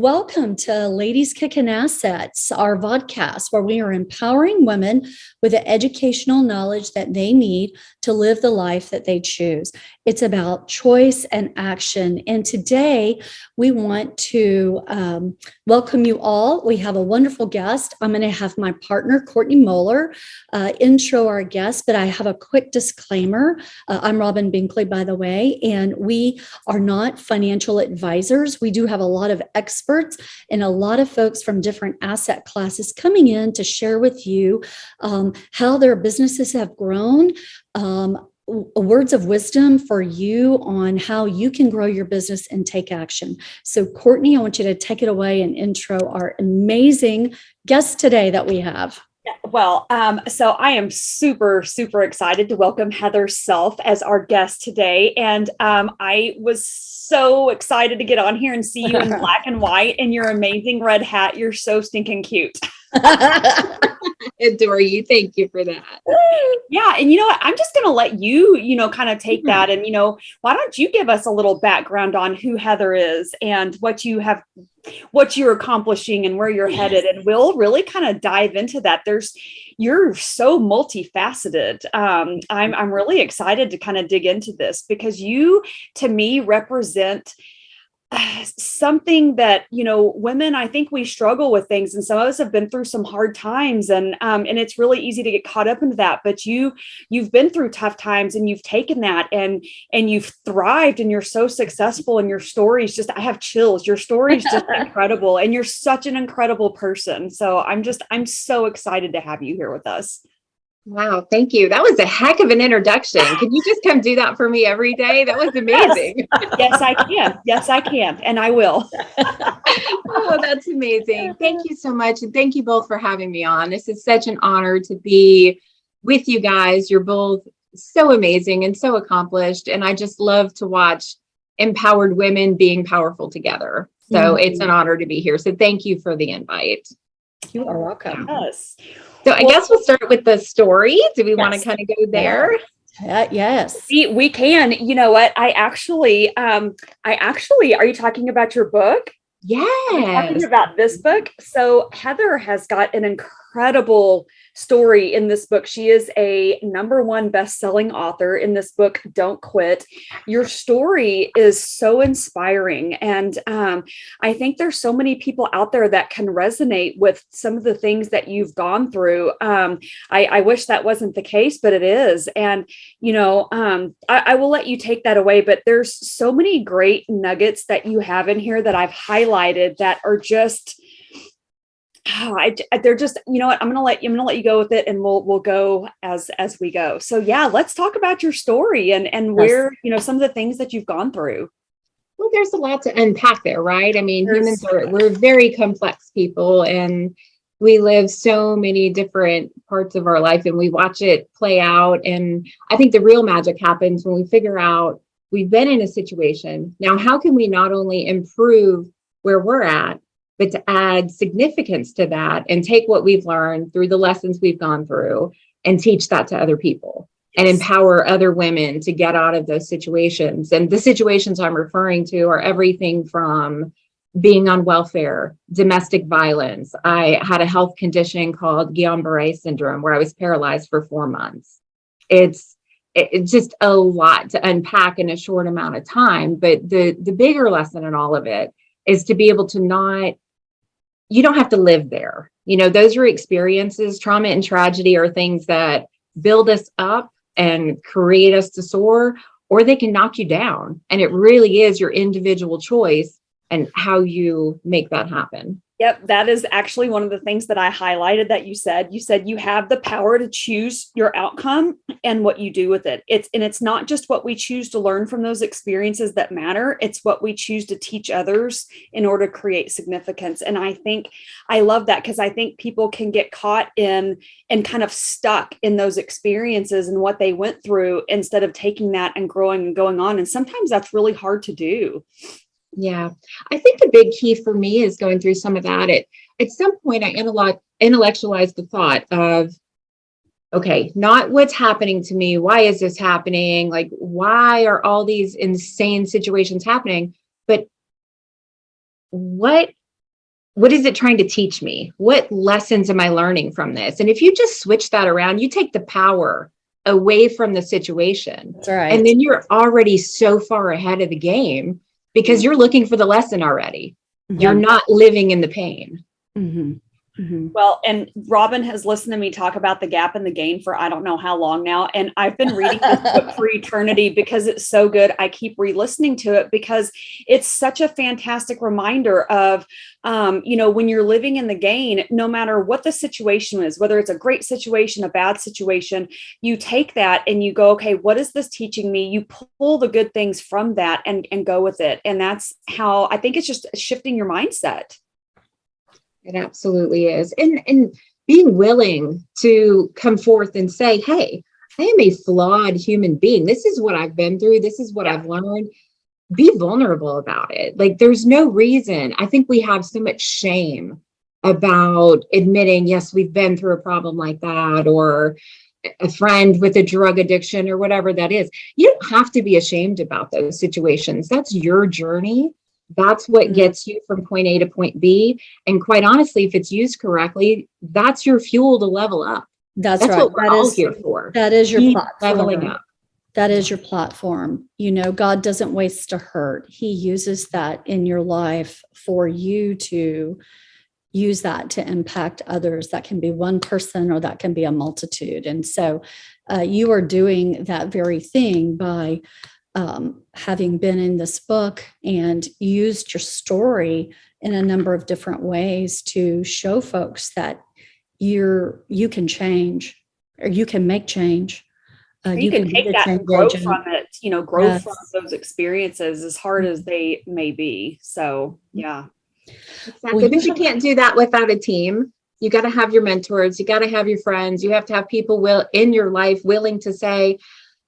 welcome to Ladies Kickin' Assets, our vodcast, where we are empowering women with the educational knowledge that they need to live the life that they choose. It's about choice and action. And today we want to welcome you all. We have a wonderful guest. I'm going to have my partner, Courtney Moeller, intro our guest, but I have a quick disclaimer. I'm Robin Binkley, by the way, and we are not financial advisors. We do have a lot of experts and a lot of folks from different asset classes coming in to share with you how their businesses have grown, words of wisdom for you on how you can grow your business and take action. So Courtney, I want you to take it away and intro our amazing guest today that we have. Well, so I am super, super excited to welcome Heather Self as our guest today. And I was so excited to get on here and see you in black and white and your amazing red hat. You're so stinking cute. Adore you. Thank you for that. Yeah. And you know what? I'm just going to let you, kind of take that. And, why don't you give us a little background on who Heather is and what you're accomplishing and where you're headed. And we'll really kind of dive into that. You're so multifaceted. I'm really excited to kind of dig into this because you, to me, represent something that, women, I think we struggle with things, and some of us have been through some hard times, and it's really easy to get caught up into that. But you've been through tough times and you've taken that and you've thrived, and you're so successful, and your story's just, I have chills. Your story's just incredible, and you're such an incredible person. So I'm so excited to have you here with us. Wow. Thank you. That was a heck of an introduction. Can you just come do that for me every day? That was amazing. Yes, I can. Yes, I can. And I will. Oh, that's amazing. Thank you so much. And thank you both for having me on. This is such an honor to be with you guys. You're both so amazing and so accomplished. And I just love to watch empowered women being powerful together. So It's an honor to be here. So thank you for the invite. You are welcome. Yes. So I guess we'll start with the story. Do we want to kind of go there? Yes. We can. You know what? I actually, are you talking about your book? Yes. Talking about this book. So Heather has got an incredible story in this book. She is a #1 best-selling author in this book, Don't Quit. Your story is so inspiring. And I think there's so many people out there that can resonate with some of the things that you've gone through. I wish that wasn't the case, but it is. And, I will let you take that away, but there's so many great nuggets that you have in here that I've highlighted that are just, they're just, you know what, I'm going to let you go with it, and we'll go as we go. So yeah, let's talk about your story and where, some of the things that you've gone through. Well, there's a lot to unpack there, right? I mean, we're very complex people, and we live so many different parts of our life, and we watch it play out. And I think the real magic happens when we figure out we've been in a situation. Now, how can we not only improve where we're at, but to add significance to that and take what we've learned through the lessons we've gone through and teach that to other people and empower other women to get out of those situations. And the situations I'm referring to are everything from being on welfare, domestic violence. I had a health condition called Guillain-Barré syndrome where I was paralyzed for 4 months. It's just a lot to unpack in a short amount of time. But the bigger lesson in all of it is to be able to you don't have to live there. Those are experiences. Trauma and tragedy are things that build us up and create us to soar, or they can knock you down. And it really is your individual choice and how you make that happen. Yep. That is actually one of the things that I highlighted that you said. You said you have the power to choose your outcome and what you do with it. It's not just what we choose to learn from those experiences that matter. It's what we choose to teach others in order to create significance. And I think I love that because I think people can get caught in and kind of stuck in those experiences and what they went through instead of taking that and growing and going on. And sometimes that's really hard to do. Yeah, I think the big key for me is going through some of that. At some point, I intellectualized the thought of, okay, not what's happening to me. Why is this happening? Like, why are all these insane situations happening? But what what is it trying to teach me? What lessons am I learning from this? And if you just switch that around, you take the power away from the situation. That's right. And then you're already so far ahead of the game because you're looking for the lesson already. You're not living in the pain. Well, and Robin has listened to me talk about the gap and the gain for I don't know how long now. And I've been reading this book for eternity because it's so good. I keep re-listening to it because it's such a fantastic reminder of, when you're living in the gain, no matter what the situation is, whether it's a great situation, a bad situation, you take that and you go, okay, what is this teaching me? You pull the good things from that and go with it. And that's how I think it's just shifting your mindset. It absolutely is. And being willing to come forth and say, hey, I am a flawed human being. This is what I've been through. This is what I've learned. Be vulnerable about it. Like, there's no reason. I think we have so much shame about admitting, yes, we've been through a problem like that, or a friend with a drug addiction or whatever that is. You don't have to be ashamed about those situations. That's your journey. That's what gets you from point A to point B. And quite honestly, if it's used correctly, that's your fuel to level up. That's right. What we're all here for. That is your platform. Leveling up. That is your platform. God doesn't waste a hurt. He uses that in your life for you to use that to impact others. That can be one person or that can be a multitude. And so you are doing that very thing by having been in this book and used your story in a number of different ways to show folks that you can change, or you can make change. You can take that and grow from it, grow from those experiences as hard as they may be. So, yeah. Exactly. But you can't do that without a team. You got to have your mentors. You got to have your friends. You have to have people in your life willing to say,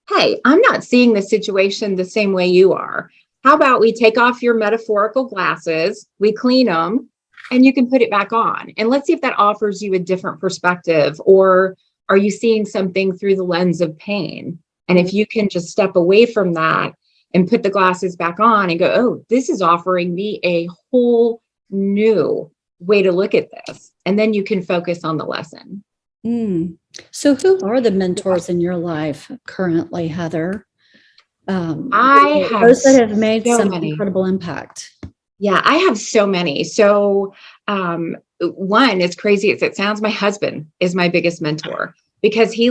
hey, I'm not seeing the situation the same way you are. How about we take off your metaphorical glasses, we clean them, and you can put it back on. And let's see if that offers you a different perspective. Or are you seeing something through the lens of pain? And if you can just step away from that and put the glasses back on and go, oh, this is offering me a whole new way to look at this. And then you can focus on the lesson. So who are the mentors in your life currently, Heather? I have those that have made so some many. incredible impact. Yeah, I have so many. So one, as crazy as it sounds, my husband is my biggest mentor because he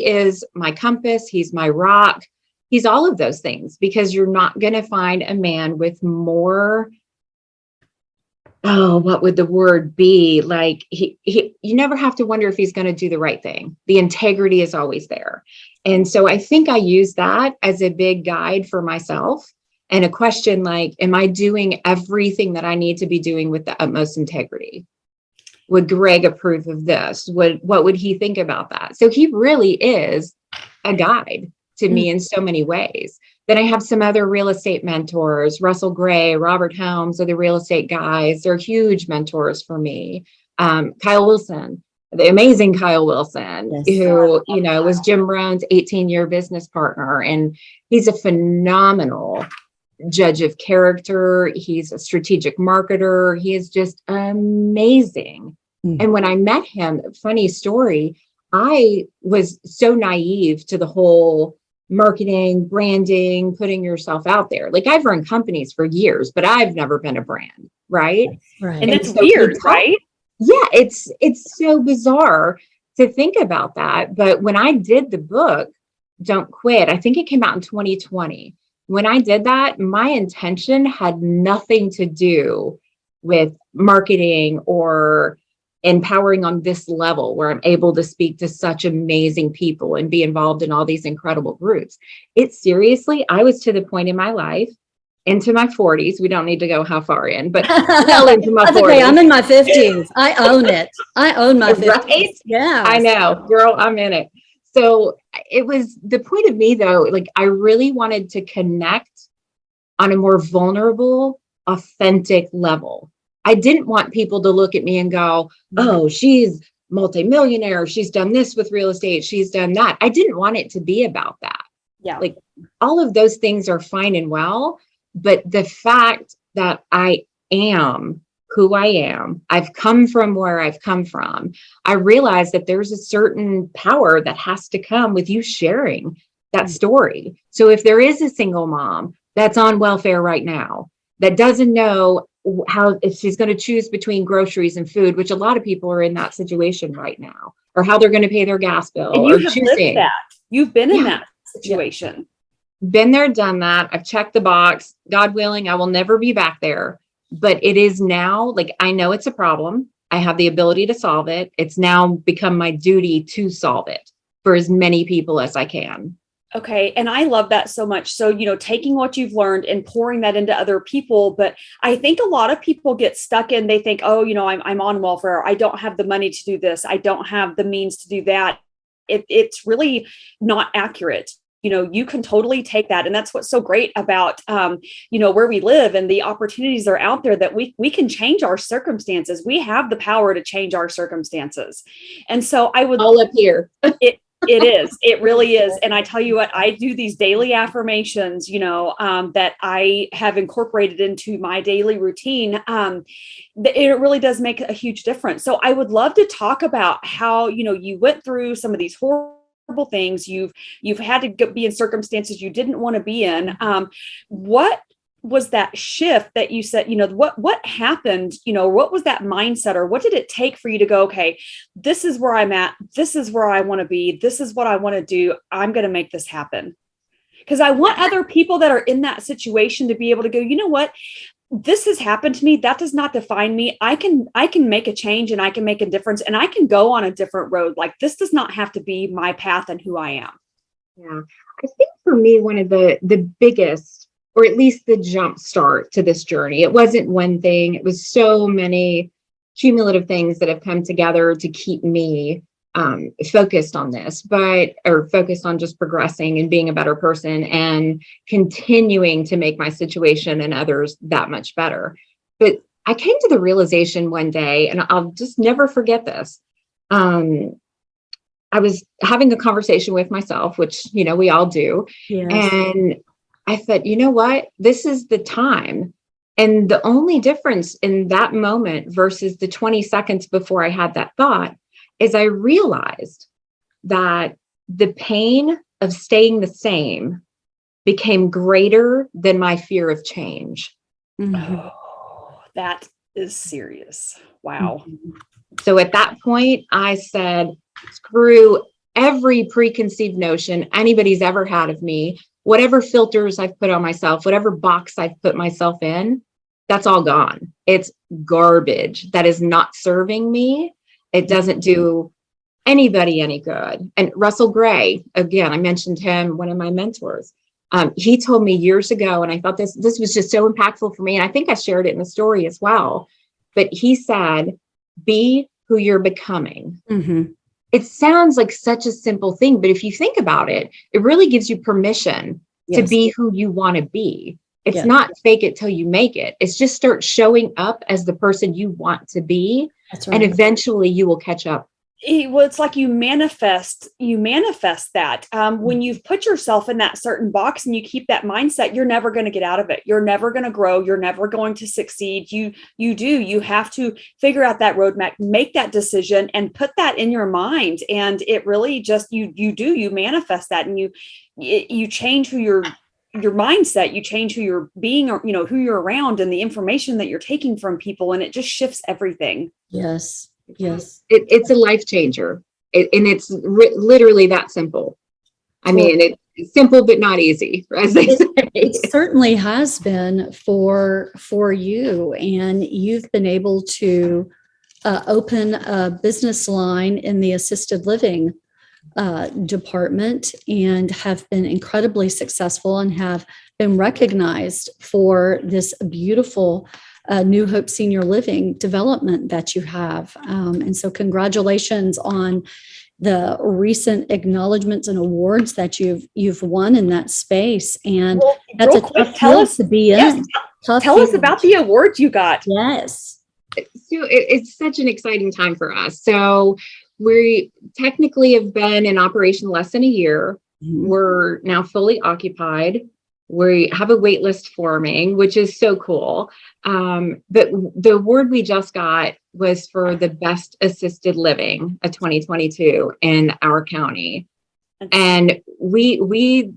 is my compass. He's my rock. He's all of those things, because you're not going to find a man with more, what would the word be? Like you never have to wonder if he's going to do the right thing. The integrity is always there. And so I think I use that as a big guide for myself, and a question like, am I doing everything that I need to be doing with the utmost integrity? Would Greg approve of this? What would he think about that? So he really is a guide to me in so many ways. Then I have some other real estate mentors, Russell Gray, Robert Helms are the real estate guys. They're huge mentors for me. Kyle Wilson, the amazing Kyle Wilson, who, was Jim Rohn's 18-year business partner. And he's a phenomenal judge of character. He's a strategic marketer. He is just amazing. And when I met him, funny story, I was so naive to the whole marketing, branding, putting yourself out there. Like, I've run companies for years, but I've never been a brand. Right. And it's weird, right? Yeah. It's so bizarre to think about that. But when I did the book, Don't Quit, I think it came out in 2020. When I did that, my intention had nothing to do with marketing or empowering on this level where I'm able to speak to such amazing people and be involved in all these incredible groups. I was to the point in my life, into my 40s. We don't need to go how far in, but well into my 40s. Okay, I'm in my 50s. I own it. I own my 50s. Right? Yeah. I know, girl, I'm in it. So it was the point of me, though, like, I really wanted to connect on a more vulnerable, authentic level. I didn't want people to look at me and go, oh, she's multimillionaire. She's done this with real estate. She's done that. I didn't want it to be about that. Yeah. Like, all of those things are fine and well, but the fact that I am who I am. I've come from where I've come from. I realize that there's a certain power that has to come with you sharing that story. So if there is a single mom that's on welfare right now, that doesn't know how, if she's going to choose between groceries and food, which a lot of people are in that situation right now, or how they're going to pay their gas bill, And you or have choosing. lived that. You've been in that situation. Been there, done that. I've checked the box. God willing, I will never be back there. But it is now, like, I know it's a problem. I have the ability to solve it. It's now become my duty to solve it for as many people as I can. Okay. And I love that so much. So, taking what you've learned and pouring that into other people. But I think a lot of people get stuck in, they think, oh, I'm on welfare. I don't have the money to do this. I don't have the means to do that. It's really not accurate. You can totally take that. And that's what's so great about, where we live and the opportunities are out there, that we can change our circumstances. We have the power to change our circumstances. And so I would all up here. It is. It really is. And I tell you what, I do these daily affirmations, that I have incorporated into my daily routine. It really does make a huge difference. So I would love to talk about how, you went through some of these horrible things. You've had to be in circumstances you didn't want to be in. What was that shift that you said, what happened, what was that mindset, or what did it take for you to go, okay, this is where I'm at. This is where I want to be. This is what I want to do. I'm going to make this happen. Because I want other people that are in that situation to be able to go, you know what, this has happened to me. That does not define me. I can make a change, and I can make a difference, and I can go on a different road. Like, this does not have to be my path and who I am. Yeah. I think for me, one of the biggest, or at least the jump start to this journey, it wasn't one thing. It was so many cumulative things that have come together to keep me focused on this, or focused on just progressing and being a better person and continuing to make my situation and others that much better. But I came to the realization one day, and I'll just never forget this. I was having a conversation with myself, which, we all do. Yes. And I thought, you know what, this is the time. And the only difference in that moment versus the 20 seconds before I had that thought is I realized that the pain of staying the same became greater than my fear of change. Mm-hmm. Oh, that is serious. Wow. Mm-hmm. So at that point, I said, screw every preconceived notion anybody's ever had of me, whatever filters I've put on myself, whatever box I've put myself in, that's all gone. It's garbage that is not serving me. It doesn't do anybody any good. And Russell Gray, again, I mentioned him, one of my mentors. He told me years ago, and I thought this was just so impactful for me. And I think I shared it in the story as well. But he said, be who you're becoming. Mm-hmm. It sounds like such a simple thing, but if you think about it, it really gives you permission to be who you want to be. It's not fake it till you make it. It's just start showing up as the person you want to be. That's right. And eventually you will catch up. Well, it's like you manifest that. When you've put yourself in that certain box and you keep that mindset, you're never going to get out of it. You're never going to grow. You're never going to succeed. You have to figure out that roadmap, make that decision, and put that in your mind. And it really just, you manifest that, and you change who your mindset, you change who you're being, or, who you're around, and the information that you're taking from people. And it just shifts everything. Yes. Yes. It's a life changer. And it's literally that simple. I mean, it's simple, but not easy, as they say. It certainly has been for you. And you've been able to open a business line in the assisted living department, and have been incredibly successful, and have been recognized for this beautiful New Hope Senior Living development that you have. And so congratulations on the recent acknowledgments and awards that you've won in that space. And that's a tough field to be in. Tell us about the awards you got. Yes. So it's such an exciting time for us. So we technically have been in operation less than a year. Mm-hmm. We're now fully occupied. We have a wait list forming, which is so cool. But the award we just got was for the best assisted living of 2022 in our county. And we,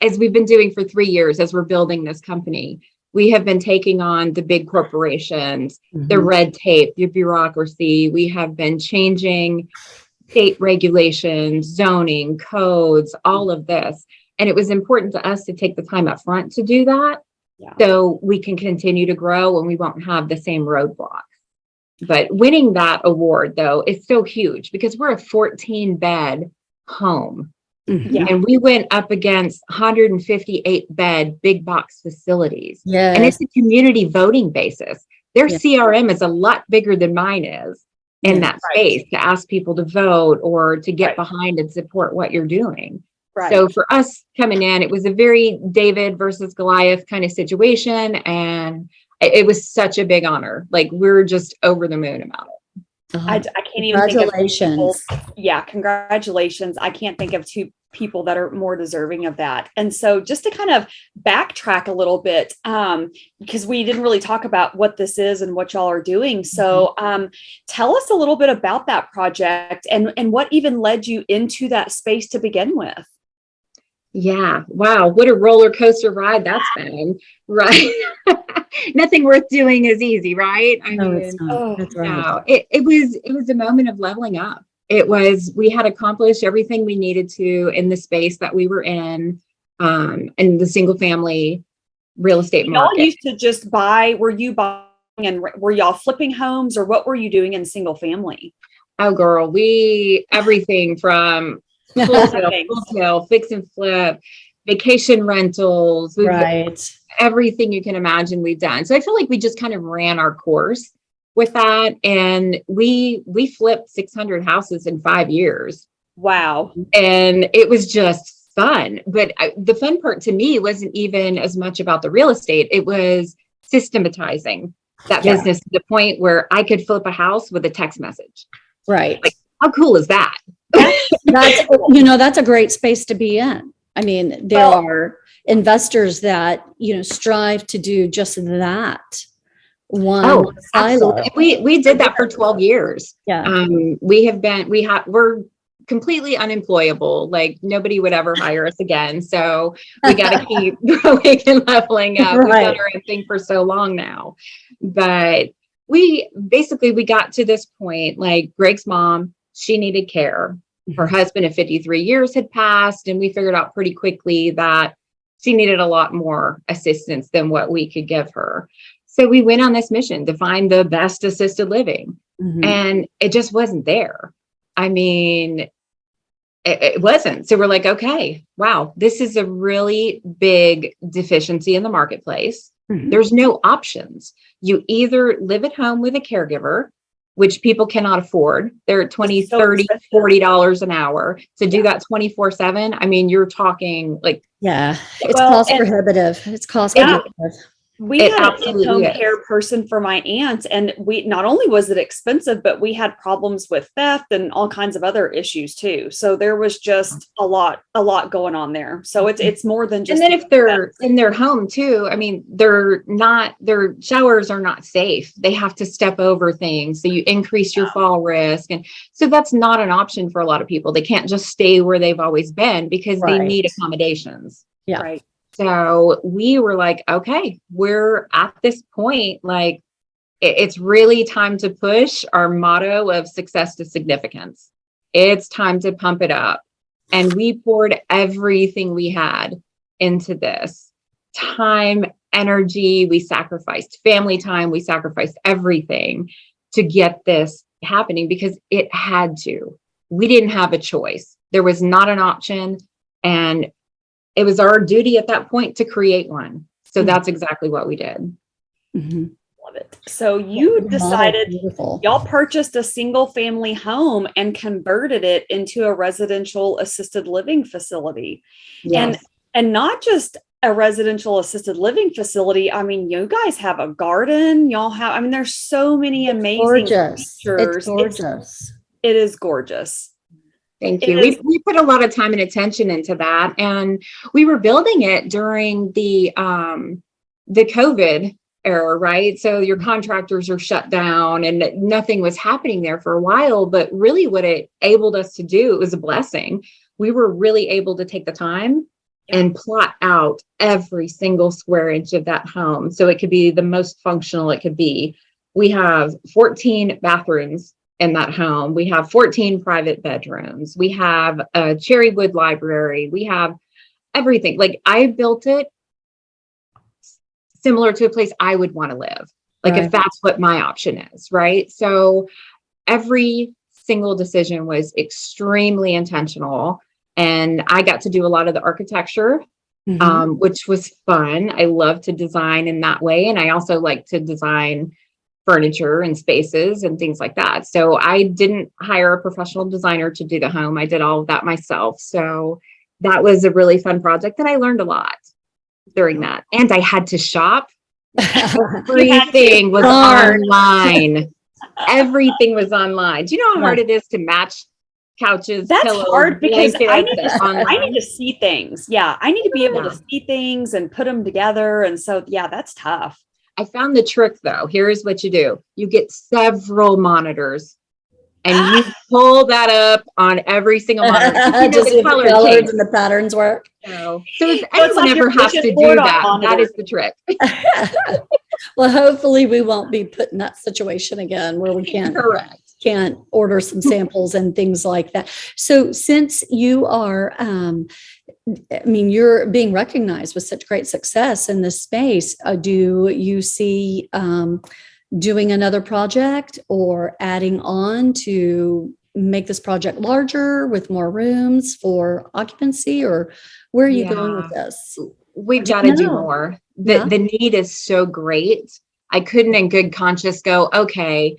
as we've been doing for 3 years, as we're building this company, we have been taking on the big corporations, the red tape, the bureaucracy. We have been changing state regulations, zoning, codes, all of this. And it was important to us to take the time up front to do that. Yeah. So we can continue to grow and we won't have the same roadblocks. But winning that award, though, is so huge because we're a 14-bed home. Yeah. And we went up against 158-bed big box facilities. Yes. And it's a community voting basis. Their CRM is a lot bigger than mine is in that space to ask people to vote or to get behind and support what you're doing. Right. So for us coming in, it was a very David versus Goliath kind of situation. And it was such a big honor. Like, we're just over the moon about it. I can't even think of people. Congratulations. Yeah, congratulations. I can't think of two people that are more deserving of that. And so just to kind of backtrack a little bit, because we didn't really talk about what this is and what y'all are doing. So tell us a little bit about that project and what even led you into that space to begin with. Yeah. Wow. What a roller coaster ride that's been. Right. Nothing worth doing is easy, right? I No, mean, it's not. That's right. no, it was a moment of leveling up. We had accomplished everything we needed to in the space that we were in the single family real estate market. Y'all used to just buy, were you buying and were y'all flipping homes or what were you doing in single family? Oh girl, everything from wholesale, fix and flip, vacation rentals, Right. everything you can imagine we've done. So I feel like we just kind of ran our course with that. And we flipped 600 houses in 5 years. Wow. And it was just fun. But the fun part to me wasn't even as much about the real estate. It was systematizing that business to the point where I could flip a house with a text message. Right. Like, how cool is that? That's a great space to be in. I mean, there are investors that, strive to do just that. Absolutely. We did that for 12 years. Yeah. We're completely unemployable. Like, nobody would ever hire us again. So we got to keep growing and leveling up. We've done our own thing for so long now. But we got to this point, like Greg's mom, she needed care. Her husband of 53 years had passed, and we figured out pretty quickly that she needed a lot more assistance than what we could give her. So we went on this mission to find the best assisted living, and it just wasn't there. I mean, it wasn't. So we're like, okay, wow, this is a really big deficiency in the marketplace. There's no options. You either live at home with a caregiver, which people cannot afford. They're $20, $30, $40 an hour to do that 24/7. I mean, you're talking like, it's cost prohibitive. It's cost prohibitive. We had an in-home care person for my aunt, and not only was it expensive, but we had problems with theft and all kinds of other issues too. So there was just a lot going on there. So it's more than just. And then if they're in their home too, I mean, their showers are not safe. They have to step over things, so you increase your fall risk, and so that's not an option for a lot of people. They can't just stay where they've always been because they need accommodations. Yeah. Right. So we were like, okay, we're at this point, like it's really time to push our motto of success to significance. It's time to pump it up. And we poured everything we had into this. Time, energy, we sacrificed family time, we sacrificed everything to get this happening because it had to. We didn't have a choice. There was not an option. And it was our duty at that point to create one. So that's exactly what we did. Love it. So you decided y'all purchased a single family home and converted it into a residential assisted living facility. Yes. And not just a residential assisted living facility. I mean, you guys have a garden. Y'all have, I mean, there's so many amazing features. It's gorgeous. It is gorgeous. Thank you. We put a lot of time and attention into that, and we were building it during the COVID era, right? So your contractors are shut down and nothing was happening there for a while, but really what it enabled us to do, it was a blessing. We were really able to take the time and plot out every single square inch of that home so it could be the most functional it could be. We have 14 bathrooms in that home. We have 14 private bedrooms. We have a cherry wood library. We have everything. Like, I built it similar to a place I would want to live. Like, if that's what my option is, right? So every single decision was extremely intentional. And I got to do a lot of the architecture, which was fun. I love to design in that way. And I also like to design furniture and spaces and things like that. So I didn't hire a professional designer to do the home. I did all of that myself. So that was a really fun project. And I learned a lot during that. And I had to shop. Everything was online. Everything was online. Do you know how hard it is to match couches? That's pillows, hard because I blankets need to see things. Yeah. I need to be able to see things and put them together. And so, yeah, that's tough. I found the trick though. Here's what you do. You get several monitors and you pull that up on every single monitor. Just the colors and the patterns work. So if anyone ever has to do that, that is the trick. Well, hopefully we won't be put in that situation again where we can't order some samples and things like that. So since you are, you're being recognized with such great success in this space, do you see doing another project or adding on to make this project larger with more rooms for occupancy, or where are you going with this? We've got to do more. The need is so great. I couldn't in good conscience go, okay,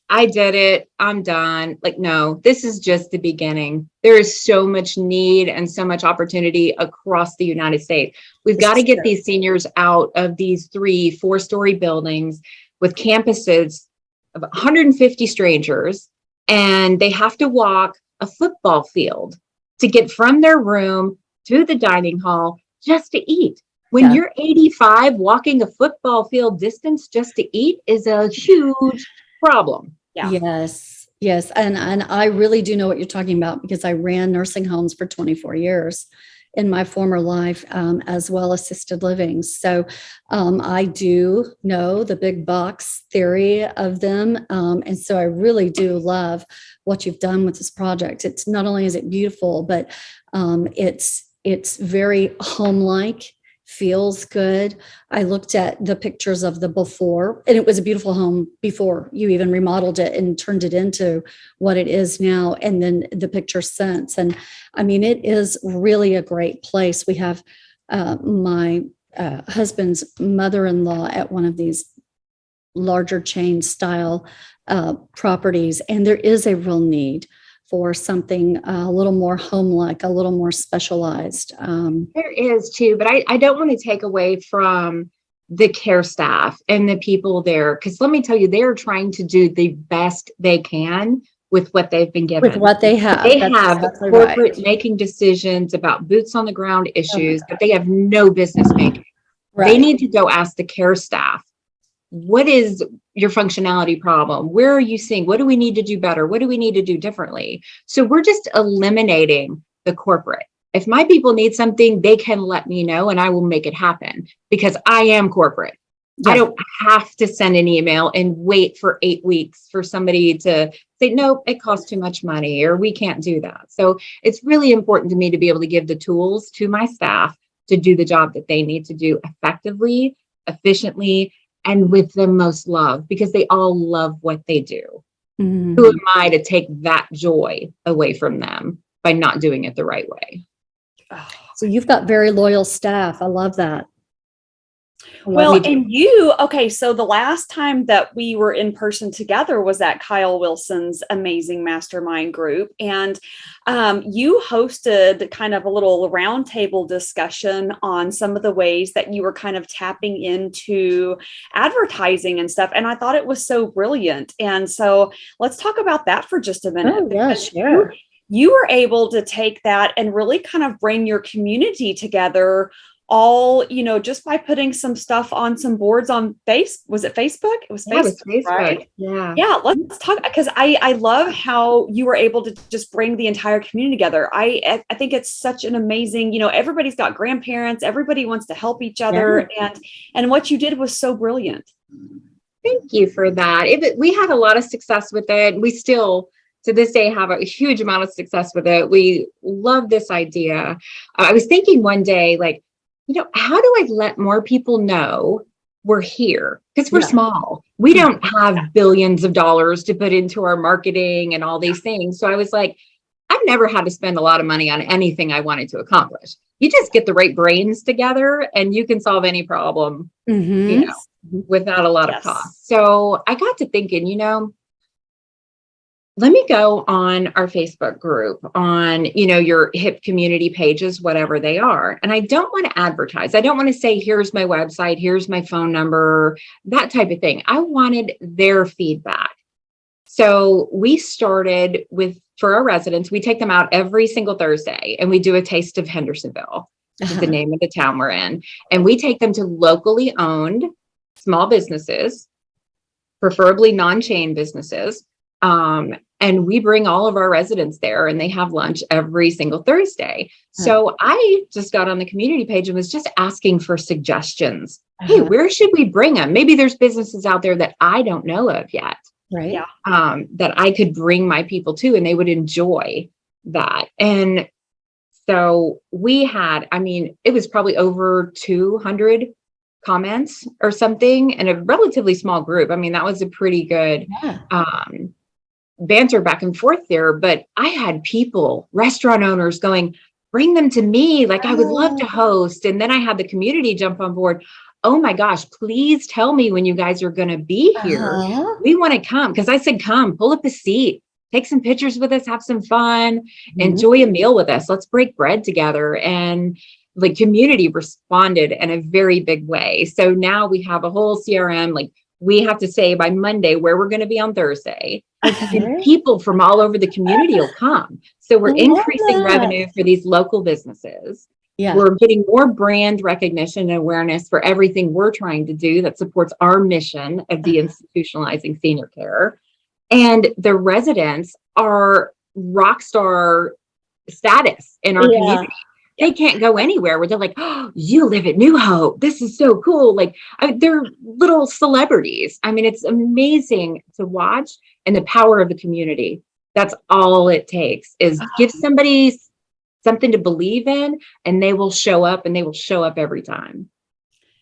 I did it, I'm done. Like, no, this is just the beginning. There is so much need and so much opportunity across the United States. We've got to get these seniors out of these 3-4-story buildings with campuses of 150 strangers, and they have to walk a football field to get from their room to the dining hall just to eat. When you're 85, walking a football field distance just to eat is a huge problem. Yes. And I really do know what you're talking about, because I ran nursing homes for 24 years in my former life, as well assisted living. So I do know the big box theory of them. And so I really do love what you've done with this project. It's not only is it beautiful, but it's very home-like, feels good. I looked at the pictures of the before, and it was a beautiful home before you even remodeled it and turned it into what it is now. And then the picture since, and I mean, it is really a great place. We have my husband's mother-in-law at one of these larger chain style properties, and there is a real need for something a little more home-like, a little more specialized. There is too, but I don't want to take away from the care staff and the people there, because let me tell you, they're trying to do the best they can with what they've been given. With what they have. They have corporate making decisions about boots on the ground issues that they have no business making. They need to go ask the care staff, what is your functionality problem? Where are you seeing? What do we need to do better? What do we need to do differently? So we're just eliminating the corporate. If my people need something, they can let me know and I will make it happen, because I am corporate. I don't have to send an email and wait for 8 weeks for somebody to say, no, it costs too much money, or we can't do that. So it's really important to me to be able to give the tools to my staff to do the job that they need to do effectively, efficiently, and with the most love, because they all love what they do. Mm-hmm. Who am I to take that joy away from them by not doing it the right way? So you've got very loyal staff. I love that. Well, and so the last time that we were in person together was at Kyle Wilson's amazing mastermind group. And you hosted kind of a little roundtable discussion on some of the ways that you were kind of tapping into advertising and stuff. And I thought it was so brilliant. And so let's talk about that for just a minute. Oh, yeah, sure. you were able to take that and really kind of bring your community together, all, just by putting some stuff on some boards on was it Facebook? It was Yeah, it was Facebook, Facebook. right? Yeah. Yeah, let's talk, because I love how you were able to just bring the entire community together. I think it's such an amazing, everybody's got grandparents, everybody wants to help each other, and what you did was so brilliant. Thank you for that. We had a lot of success with it. We still, to this day, have a huge amount of success with it. We love this idea. I was thinking one day, like, how do I let more people know we're here? Because we're small. We don't have billions of dollars to put into our marketing and all these things. So I was like, I've never had to spend a lot of money on anything I wanted to accomplish. You just get the right brains together and you can solve any problem, without a lot of cost. So I got to thinking, let me go on our Facebook group, on, your HIP community pages, whatever they are. And I don't want to advertise. I don't want to say, here's my website, here's my phone number, that type of thing. I wanted their feedback. So we started for our residents, we take them out every single Thursday and we do a taste of Hendersonville, which is the name of the town we're in. And we take them to locally owned small businesses, preferably non-chain businesses. And we bring all of our residents there and they have lunch every single Thursday. So I just got on the community page and was just asking for suggestions. Hey, where should we bring them? Maybe there's businesses out there that I don't know of yet. Right. Yeah. That I could bring my people to and they would enjoy that. And so we had, it was probably over 200 comments or something in a relatively small group. That was a pretty good, banter back and forth there, but I had people, restaurant owners going, bring them to me. Like, I would love to host. And then I had the community jump on board. Oh my gosh, please tell me when you guys are going to be here. We want to come. Cause I said, come, pull up a seat, take some pictures with us, have some fun, enjoy a meal with us. Let's break bread together. And the community responded in a very big way. So now we have a whole CRM, like we have to say by Monday where we're going to be on Thursday. And people from all over the community will come. So we're increasing revenue for these local businesses. Yeah. We're getting more brand recognition and awareness for everything we're trying to do that supports our mission of deinstitutionalizing senior care. And the residents are rock star status in our community. They can't go anywhere where they're like, oh, you live at New Hope. This is so cool. Like, they're little celebrities. It's amazing to watch, and the power of the community. That's all it takes is give somebody something to believe in, and they will show up, and they will show up every time.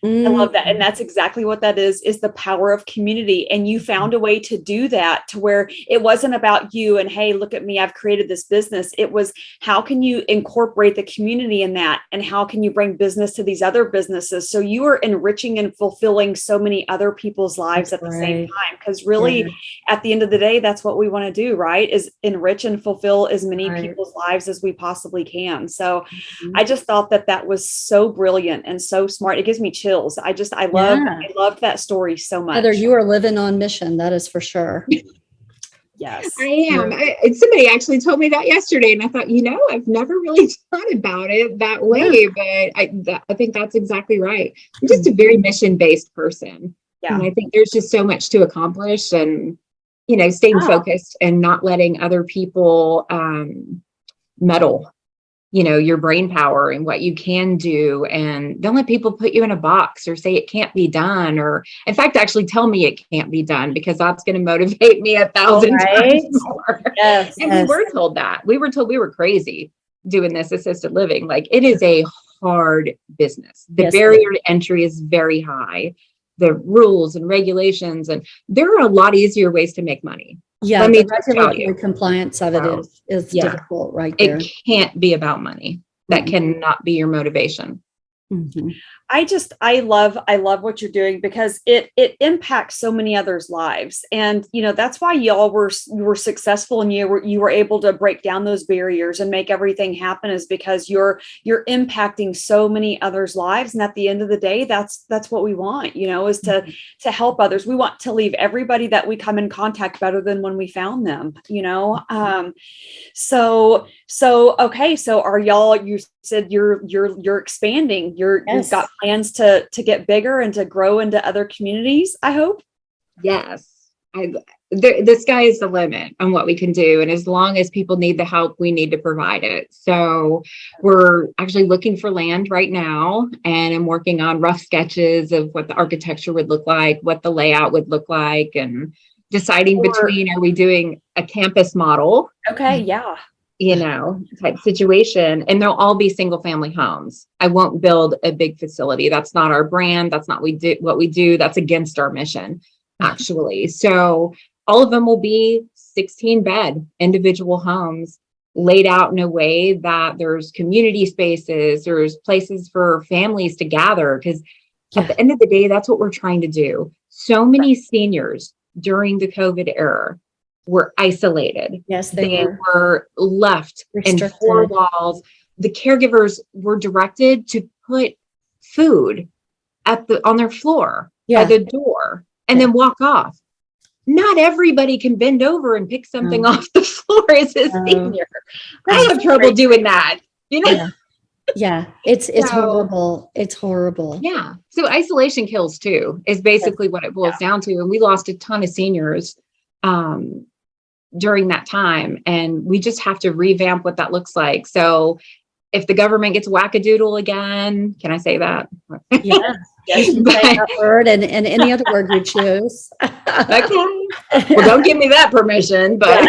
I love that. And that's exactly what that is the power of community. And you found a way to do that to where it wasn't about you and, hey, look at me, I've created this business. It was, how can you incorporate the community in that? And how can you bring business to these other businesses? So you are enriching and fulfilling so many other people's lives at the same time. Because really, at the end of the day, that's what we want to do, right? Is enrich and fulfill as many people's lives as we possibly can. So I just thought that was so brilliant and so smart. It gives me chills. I loved that story so much. Heather, you are living on mission. That is for sure. Yes, I am. And somebody actually told me that yesterday, and I thought, I've never really thought about it that way, but I think that's exactly right. I'm just a very mission-based person. Yeah. And I think there's just so much to accomplish, and, staying focused and not letting other people meddle your brain power and what you can do. And don't let people put you in a box or say it can't be done, or in fact, actually tell me it can't be done, because that's going to motivate me 1,000 times more. Yes. And we were told that. We were told we were crazy doing this assisted living. Like, it is a hard business. The barrier to entry is very high. The rules and regulations, and there are a lot easier ways to make money. Yeah, the regulatory compliance of it is difficult right there. It can't be about money. That cannot be your motivation. Mhm. I love what you're doing because it impacts so many others' lives. And that's why y'all were successful, and you were able to break down those barriers and make everything happen, is because you're impacting so many others' lives. And at the end of the day, that's what we want, is to help others. We want to leave everybody that we come in contact better than when we found them. So okay, so are y'all, you said you're expanding, you've Yes. got plans to get bigger and to grow into other communities, I hope. Yes. The sky is the limit on what we can do. And as long as people need the help, we need to provide it. So we're actually looking for land right now, and I'm working on rough sketches of what the architecture would look like, what the layout would look like, and deciding between, are we doing a campus model? Okay, yeah. Type situation. And they'll all be single family homes. I won't build a big facility. That's not our brand. That's not what we do. That's against our mission, actually. So all of them will be 16 bed individual homes, laid out in a way that there's community spaces, there's places for families to gather. Because at the end of the day, that's what we're trying to do. So many seniors during the COVID era were isolated. Yes, they were left restricted. in four walls. The caregivers were directed to put food on their floor by the door and then walk off. Not everybody can bend over and pick something off the floor as a senior. I have trouble doing that. Yeah, it's horrible. It's horrible. Yeah. So isolation kills too, is basically what it boils down to. And we lost a ton of seniors during that time. And we just have to revamp what that looks like. So if the government gets wackadoodle again, can I say that? Yeah. You can say that word and any other word you choose. Okay. Well, don't give me that permission, but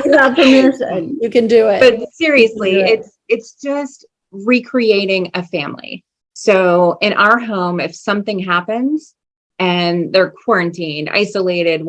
you have permission. You can do it. But seriously, it's just recreating a family. So in our home, if something happens and they're quarantined, isolated,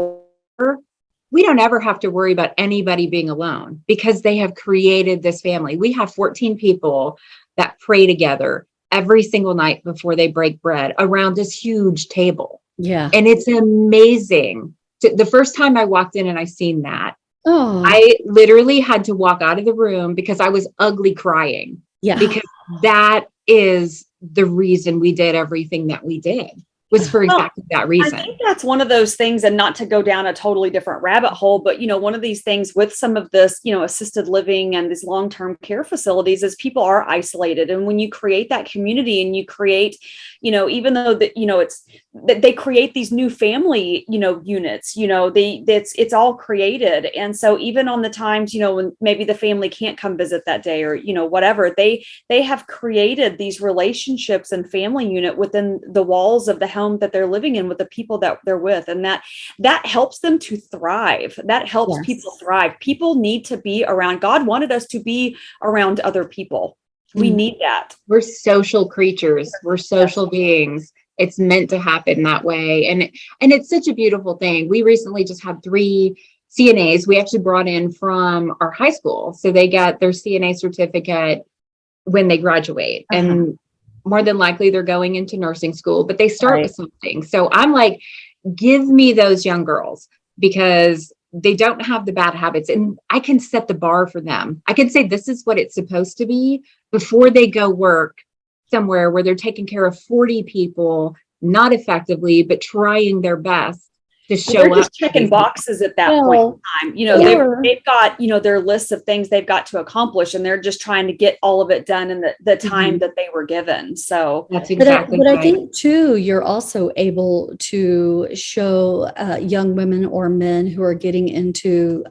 we don't ever have to worry about anybody being alone because they have created this family. We have 14 people that pray together every single night before they break bread around this huge table. Yeah. And it's amazing. The first time I walked in and I seen that, I literally had to walk out of the room because I was ugly crying. Yeah. Because that is the reason we did everything that we did. Was for exactly that reason. I think that's one of those things, and not to go down a totally different rabbit hole, but one of these things with some of this, assisted living and these long-term care facilities is people are isolated. And when you create that community and you create, even though that, it's that they create these new family, units, it's all created. And so even on the times, when maybe the family can't come visit that day or, whatever, they have created these relationships and family unit within the walls of the home that they're living in with the people that they're with. And that helps them to thrive. That helps people thrive. People need to be around. God wanted us to be around other people. We need that. We're social creatures. We're social beings. It's meant to happen that way. And it's such a beautiful thing. We recently just had 3 CNAs we actually brought in from our high school. So they got their CNA certificate when they graduate. And more than likely they're going into nursing school, but they start with something. So I'm like, give me those young girls because they don't have the bad habits, and I can set the bar for them. I can say, this is what it's supposed to be before they go work somewhere where they're taking care of 40 people, not effectively, but trying their best to show they're up. Just checking boxes at that point in time. They've got, their lists of things they've got to accomplish, and they're just trying to get all of it done in the time that they were given. So that's exactly but I think too, you're also able to show young women or men who are getting into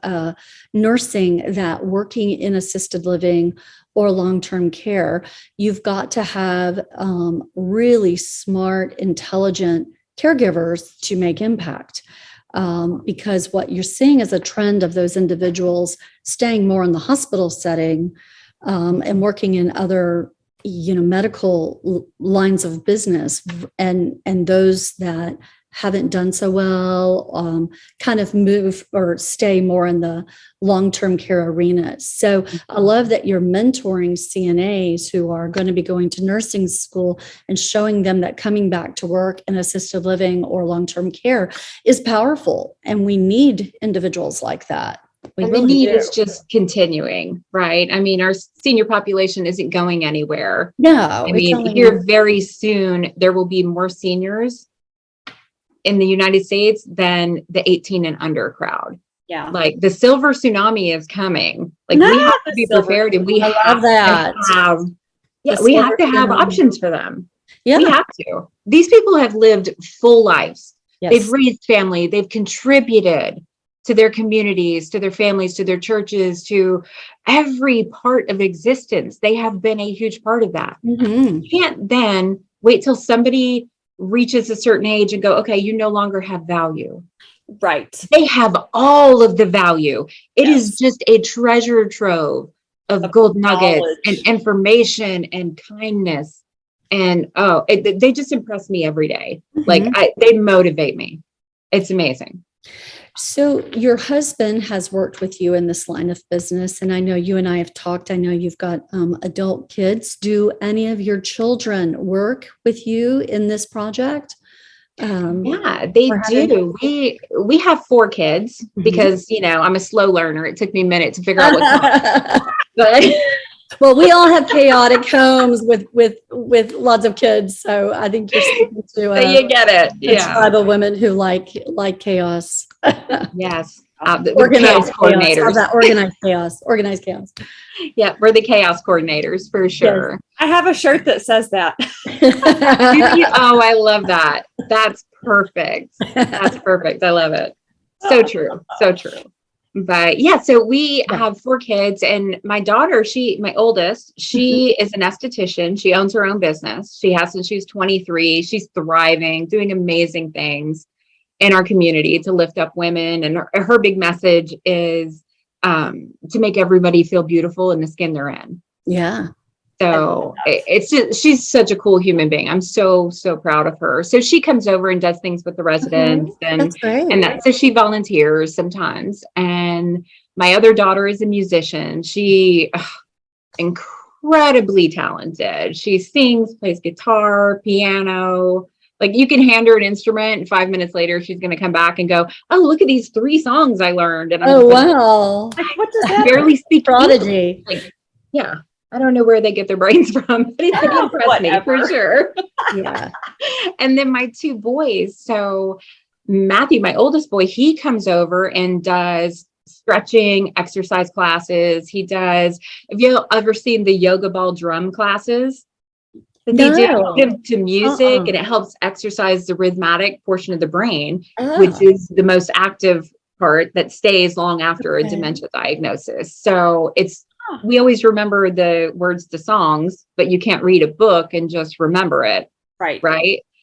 nursing that working in assisted living or long-term care, you've got to have really smart, intelligent caregivers to make impact. Because what you're seeing is a trend of those individuals staying more in the hospital setting and working in other, medical lines of business, and those that haven't done so well, kind of move or stay more in the long-term care arena. So I love that you're mentoring CNAs who are going to be going to nursing school and showing them that coming back to work in assisted living or long-term care is powerful. And we need individuals like that. And the need is just continuing, right? I mean, our senior population isn't going anywhere. No, I mean, here very soon, there will be more seniors in the United States than the 18 and under crowd. Yeah. Like the silver tsunami is coming. Like we have to be prepared, and we have to have options for them. Yeah. We have to. These people have lived full lives. Yes. They've raised family. They've contributed to their communities, to their families, to their churches, to every part of existence. They have been a huge part of that. Mm-hmm. You can't then wait till somebody reaches a certain age and go, okay, you no longer have value. Right. They have all of the value. It is just a treasure trove of gold nuggets and information and kindness. And they just impress me every day. Mm-hmm. Like they motivate me. It's amazing. So your husband has worked with you in this line of business, and I know you and I have talked. I know you've got adult kids. Do any of your children work with you in this project? Yeah, they do. We have 4 kids because, I'm a slow learner. It took me a minute to figure out what but well, we all have chaotic homes with lots of kids. So I think you're speaking to you get it. Yeah. Tribe of women who like chaos. Yes. Organized coordinators. How's that? Organized chaos. Yeah, we're the chaos coordinators for sure. Yes. I have a shirt that says that. Oh, I love that. That's perfect. That's perfect. I love it. So true. So true. But yeah, so we have 4 kids, and my daughter, my oldest, she is an esthetician. She owns her own business. She has since she's 23. She's thriving, doing amazing things in our community to lift up women. And her big message is to make everybody feel beautiful in the skin they're in. Yeah. So it's just, she's such a cool human being. I'm so proud of her. So she comes over and does things with the residents so she volunteers sometimes. And my other daughter is a musician. She incredibly talented. She sings, plays guitar, piano. Like you can hand her an instrument and 5 minutes later, she's going to come back and go, oh, look at these 3 songs I learned. And I'm wow. What does that barely speak prodigy. Yeah. I don't know where they get their brains from, but it's going to impress me for sure. Yeah. And then my 2 boys. So Matthew, my oldest boy, he comes over and does stretching exercise classes. He does, have you ever seen the yoga ball drum classes that they do to music? And it helps exercise the rhythmic portion of the brain, which is the most active part that stays long after a dementia diagnosis. So we always remember the words to songs, but you can't read a book and just remember it. Right.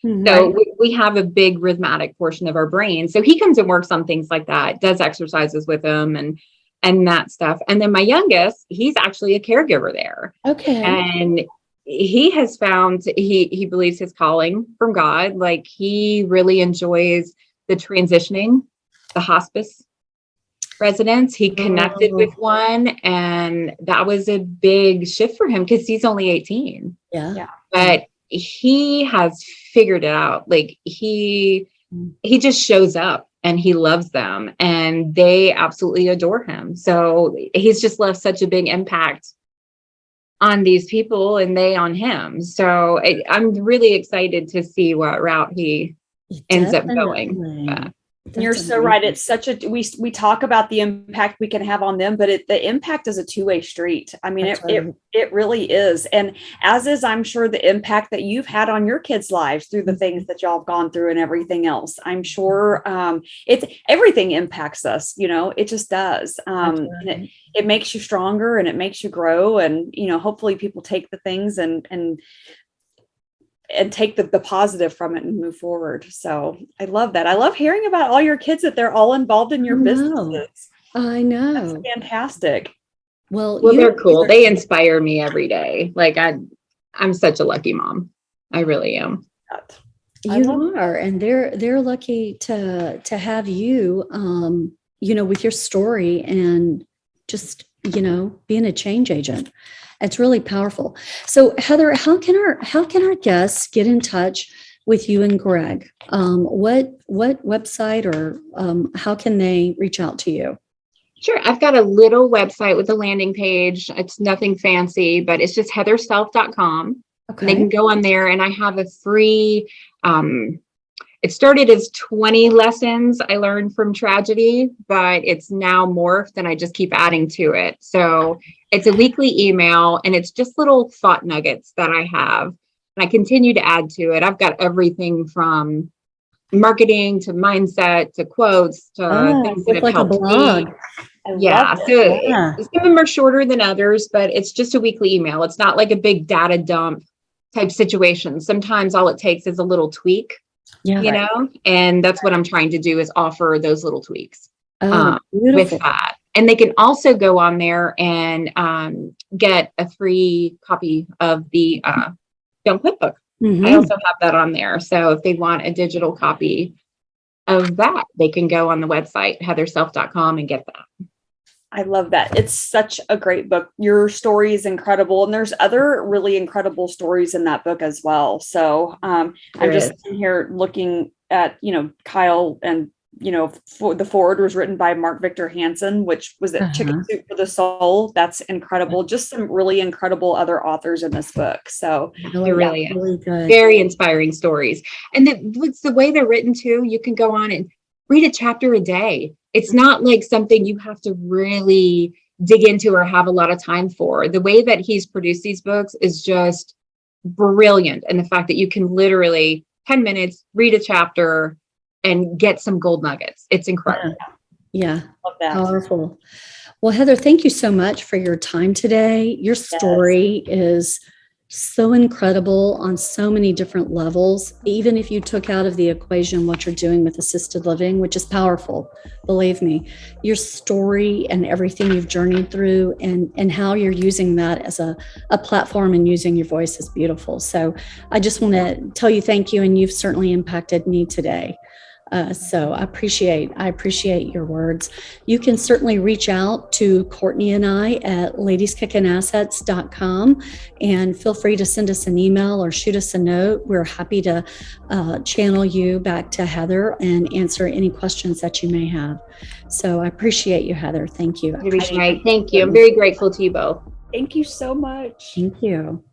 Mm-hmm. So we have a big rhythmic portion of our brain. So he comes and works on things like that, does exercises with them and that stuff. And then my youngest, he's actually a caregiver there. Okay. And he has found, he believes his calling from God. Like he really enjoys the transitioning, the hospice residents. He connected with one, and that was a big shift for him because he's only 18. Yeah. But he has figured it out. Like he just shows up and he loves them and they absolutely adore him. So he's just left such a big impact on these people and they on him. So I'm really excited to see what route he ends up going. You're so right. It's such a, we talk about the impact we can have on them, but the impact is a 2-way street. I mean, it really is. And as is, I'm sure, the impact that you've had on your kids' lives through the things that y'all have gone through and everything else. I'm sure everything impacts us, it just does. And it makes you stronger and it makes you grow. And, hopefully people take the things and take the positive from it and move forward. So I love that. I love hearing about all your kids, that they're all involved in your businesses. I know. That's fantastic. Well, they're cool. They inspire me every day. Like I'm such a lucky mom. I really am. You are, and they're lucky to have you, with your story and just, being a change agent. It's really powerful. So Heather, how can our guests get in touch with you and Greg? What website or how can they reach out to you? Sure. I've got a little website with a landing page. It's nothing fancy, but it's just heatherself.com. Okay. They can go on there, and I have a free, it started as 20 lessons I learned from tragedy, but it's now morphed and I just keep adding to it. So it's a weekly email, and it's just little thought nuggets that I have. And I continue to add to it. I've got everything from marketing to mindset to quotes to things that It's have like a helped blog. me. Yeah. So Yeah. some of them are shorter than others, but it's just a weekly email. It's not like a big data dump type situation. Sometimes all it takes is a little tweak, Yeah. and that's what I'm trying to do, is offer those little tweaks Oh, with beautiful. that. And they can also go on there and get a free copy of the Don't Quit book. Mhm. I also have that on there. So if they want a digital copy of that, they can go on the website, heatherself.com, and get that. I love that. It's such a great book. Your story is incredible. And there's other really incredible stories in that book as well. So I'm just sitting here looking at, Kyle, and, for the forward was written by Mark Victor Hansen, which was at Chicken Soup for the Soul. That's incredible. Just some really incredible other authors in this book. So They're really good. Very inspiring stories. And the way they're written too, you can go on and read a chapter a day. It's not like something you have to really dig into or have a lot of time for. The way that he's produced these books is just brilliant. And the fact that you can literally 10 minutes, read a chapter and get some gold nuggets. It's incredible. Yeah. love that. Powerful. Well, Heather, thank you so much for your time today. Your story is so incredible on so many different levels. Even if you took out of the equation what you're doing with assisted living, which is powerful, believe me, your story and everything you've journeyed through and how you're using that as a platform and using your voice is beautiful. So I just want to tell you thank you, and you've certainly impacted me today. So I appreciate your words. You can certainly reach out to Courtney and I at ladieskickingassets.com, and feel free to send us an email or shoot us a note. We're happy to channel you back to Heather and answer any questions that you may have. So I appreciate you, Heather. Thank you. Thank you. I'm very grateful to you both. Thank you so much. Thank you.